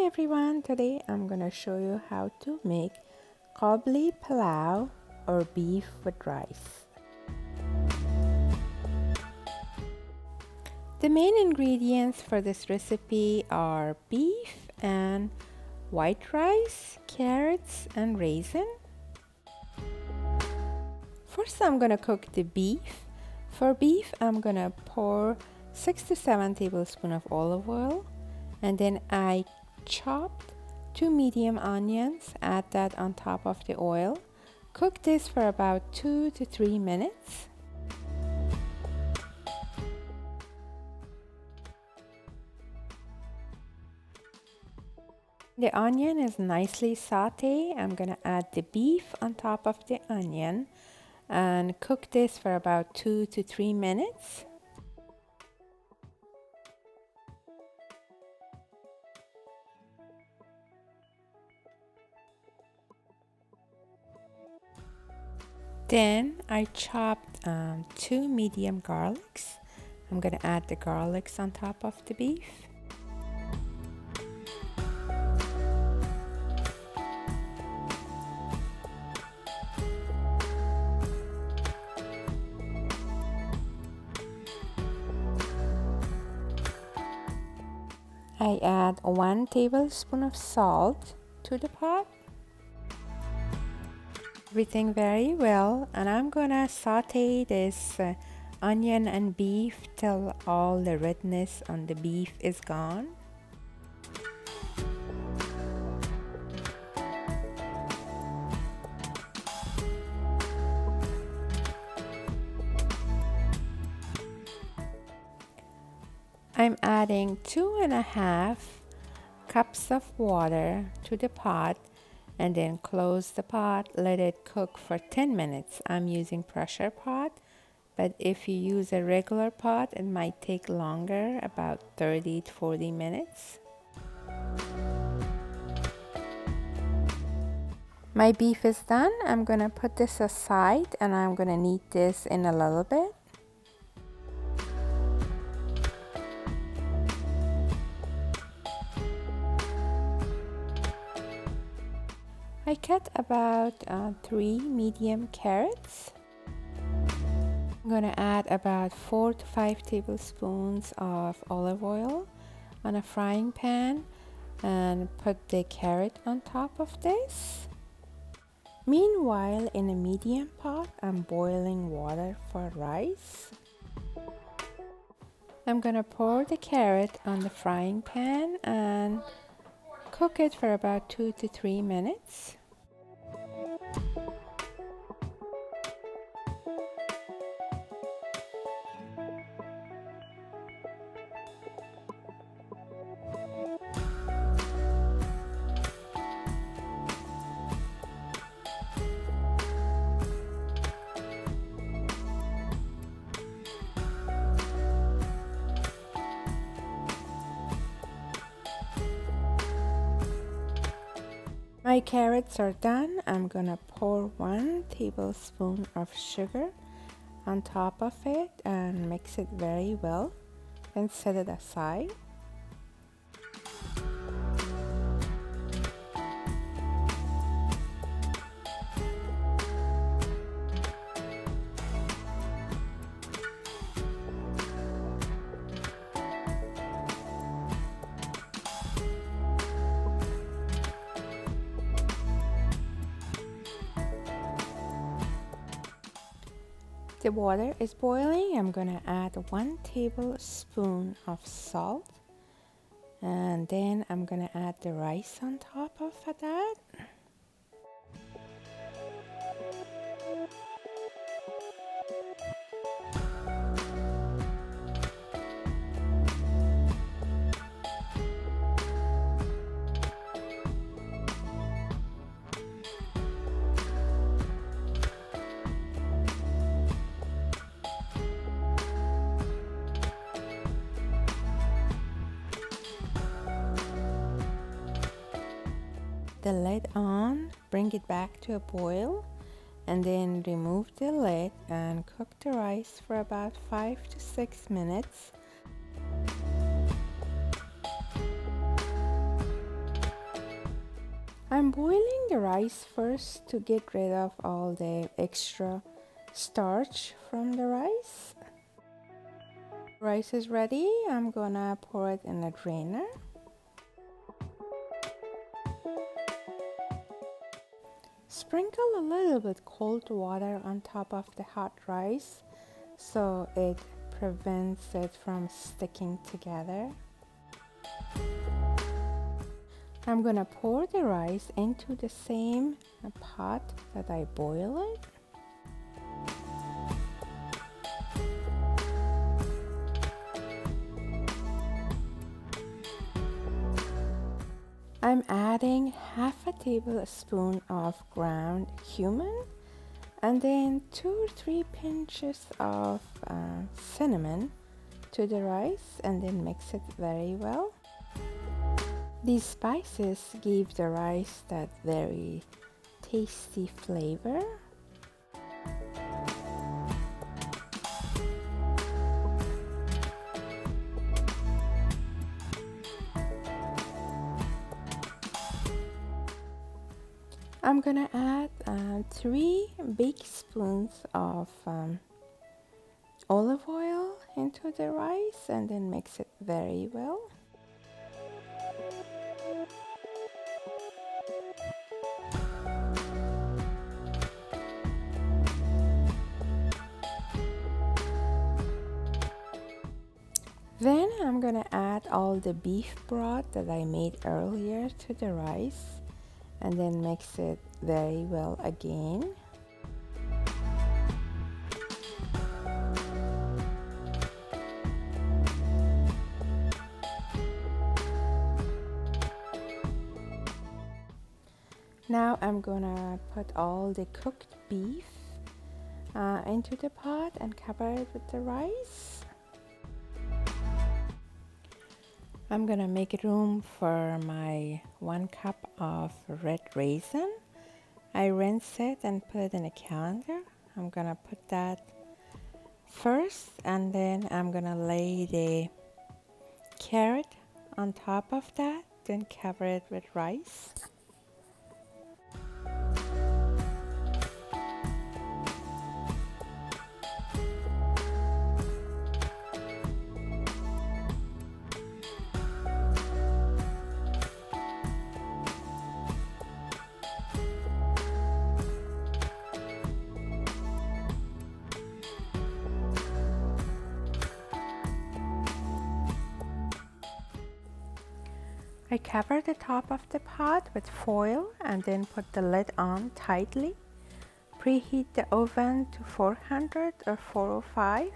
everyone, today I'm gonna show you how to make Qabili Pulao or beef with rice. The main ingredients for this recipe are beef and white rice, carrots and raisin. First I'm gonna cook the beef. For beef I'm gonna pour 6 to 7 tablespoons of olive oil, and then I chopped 2 medium onions, add that on top of the oil. Cook this for about 2 to 3 minutes. The onion is nicely sauté. I'm gonna add the beef on top of the onion and cook this for about 2 to 3 minutes. Then I chopped 2 medium garlics. I'm gonna add the garlics on top of the beef. I add 1 tablespoon of salt to the pot. Everything very well, and I'm gonna saute this onion and beef till all the redness on the beef is gone. I'm adding 2.5 cups of water to the pot, and then close the pot, let it cook for 10 minutes. I'm using pressure pot, but if you use a regular pot it might take longer, about 30 to 40 minutes. My beef is done. I'm gonna put this aside and I'm gonna knead this in a little bit. I cut about 3 medium carrots. I'm gonna add about 4 to 5 tablespoons of olive oil on a frying pan and put the carrot on top of this. Meanwhile, in a medium pot, I'm boiling water for rice. I'm gonna pour the carrot on the frying pan and cook it for about 2 to 3 minutes. My carrots are done. I'm gonna pour 1 tablespoon of sugar on top of it and mix it very well, then set it aside. The water is boiling. I'm gonna add 1 tablespoon of salt, and then I'm gonna add the rice on top of that. The lid on, bring it back to a boil, and then remove the lid and cook the rice for about 5 to 6 minutes. I'm boiling the rice first to get rid of all the extra starch from the rice. Rice is ready. I'm gonna pour it in a drainer. Sprinkle a little bit cold water on top of the hot rice so it prevents it from sticking together. I'm gonna pour the rice into the same pot that I boiled it. I'm adding half a tablespoon of ground cumin and then 2 or 3 pinches of cinnamon to the rice, and then mix it very well. These spices give the rice that very tasty flavor. I'm gonna add 3 big spoons of olive oil into the rice and then mix it very well. Then I'm gonna add all the beef broth that I made earlier to the rice and then mix it very well again. Now I'm gonna put all the cooked beef into the pot and cover it with the rice. I'm gonna make room for my 1 cup of red raisin. I rinse it and put it in a colander. I'm gonna put that first, and then I'm gonna lay the carrot on top of that, then cover it with rice. I cover the top of the pot with foil and then put the lid on tightly. Preheat the oven to 400 or 405.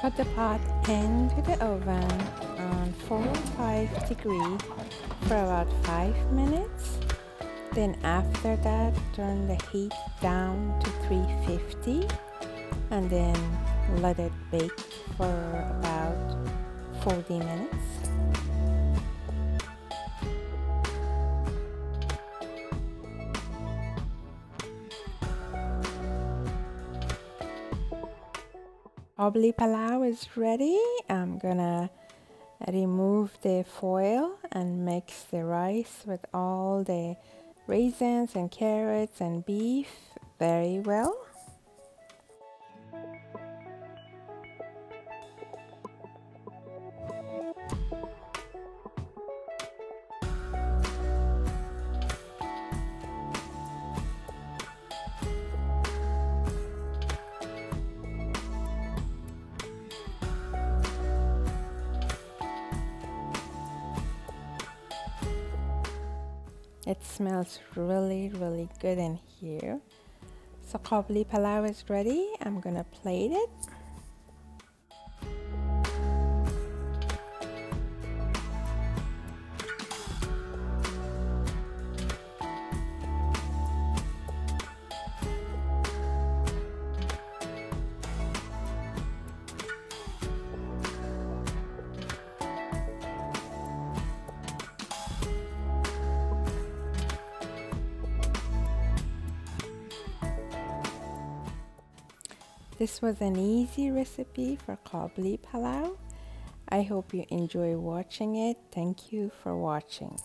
Put the pot into the oven on 405 degrees for about 5 minutes. Then after that, turn the heat down to 350 and then let it bake for about 40 minutes. Qabili Palau is ready. I'm gonna remove the foil and mix the rice with all the raisins and carrots and beef very well. It smells really good in here. So Qabili Palau is ready. I'm gonna plate it. This was an easy recipe for Qabili Palau. I hope you enjoy watching it. Thank you for watching.